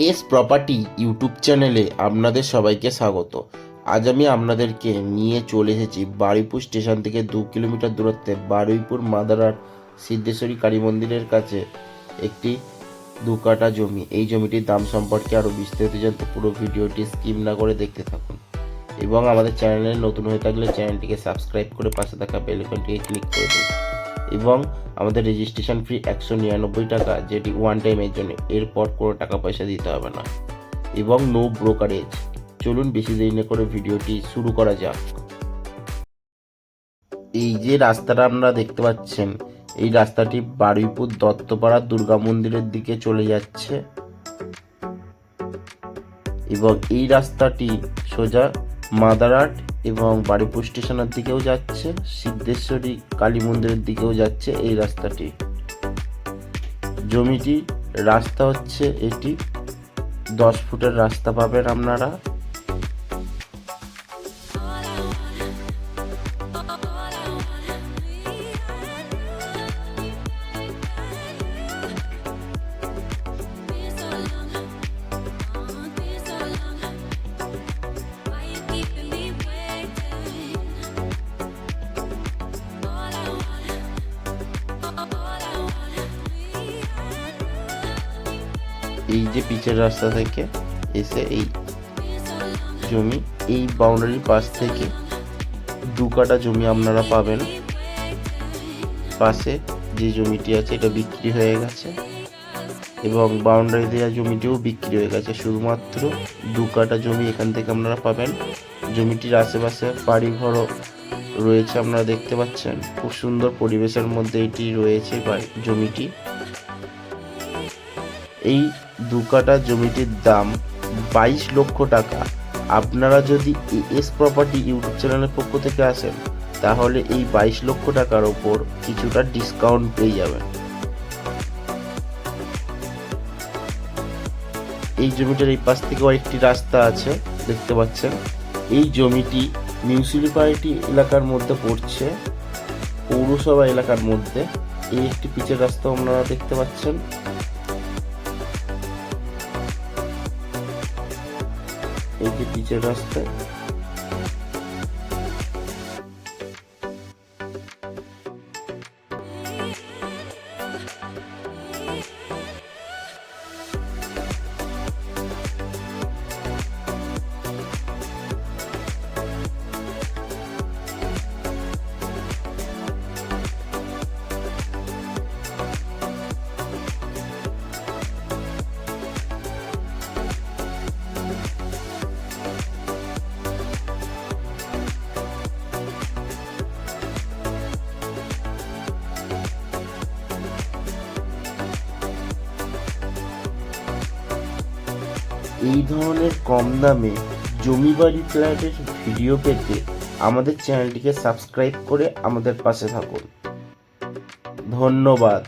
S property YouTube চ্যানেলে আপনাদের সবাইকে স্বাগত। আজ আমি আপনাদেরকে নিয়ে চলে এসেছি বারুইপুর স্টেশন থেকে 2 কিলোমিটার দূরত্বে বারুইপুর মাদারহাট সিদ্ধেশ্বরী কালী মন্দিরের কাছে একটি 2 কাঠা জমি। এই জমিটির দাম সম্পর্কে আরও বিস্তারিত জানতে পুরো ভিডিওটি স্কিপ না করে দেখতে থাকুন এবং আমাদের চ্যানেলে নতুন হয়ে থাকলে চ্যানেলটিকে সাবস্ক্রাইব করে পাশে থাকা বেল আইকনটিকে ক্লিক করে দিন এবং আমাদের রেজিস্ট্রেশন ফি 199 টাকা, যেটি ওয়ান টাইমের জন্য। এরপর কোনো টাকা পয়সা দিতে হবে না এবং নো ব্রোকারেজ। চলুন বেশি দেরি না করে ভিডিওটি শুরু করা যাক। এই যে রাস্তাটা আপনারা দেখতে পাচ্ছেন, এই রাস্তাটি বারুইপুর দত্তপাড়া দুর্গা মন্দিরের দিকে চলে যাচ্ছে এবং এই রাস্তাটি সোজা মাদারহাট এবং বারুইপুর স্টেশনের দিকেও যাচ্ছে, সিদ্ধেশ্বরী কালী মন্দিরের দিকেও যাচ্ছে এই রাস্তাটি। জমিটি রাস্তা হচ্ছে এটি 10 ফুটের রাস্তা পাবেন আপনারা। এই যে পিচের রাস্তা থেকে এসে এই জমি, এই বাউন্ডারির পাশ থেকে 2 কাঠা জমি আপনারা পাবেন। পাশে যে জমিটি আছে এটা বিক্রি হয়ে গেছে এবং বাউন্ডারি দেওয়া জমিটিও বিক্রি হয়ে গেছে। শুধুমাত্র 2 কাঠা জমি এখান থেকে আপনারা পাবেন। জমিটির আশেপাশে বাড়িঘরও রয়েছে, আপনারা দেখতে পাচ্ছেন। খুব সুন্দর পরিবেশের মধ্যে এটি রয়েছে জমিটি। এই 2 কাঠা জমিটির দাম 22 লক্ষ টাকা। আপনারা যদি এস প্রপার্টি ইউটিউব চ্যানেলের পক্ষ থেকে আসেন তাহলে এই 22 লক্ষ টাকার ওপর কিছুটা ডিসকাউন্ট পেয়ে যাবেন। এই জমিটার এই পাশ থেকেও একটি রাস্তা আছে, দেখতে পাচ্ছেন। এই জমিটি মিউনিসিপ্যালিটি এলাকার মধ্যে পড়ছে, পৌরসভা এলাকার মধ্যে। এই একটি পিচের রাস্তা আপনারা দেখতে পাচ্ছেন। এই যে পিচের রাস্তায় এই ধরনের কম দামে জমি বাড়ি ফ্ল্যাটের ভিডিও পেতে আমাদের চ্যানেলটিকে সাবস্ক্রাইব করে আমাদের পাশে থাকুন। ধন্যবাদ।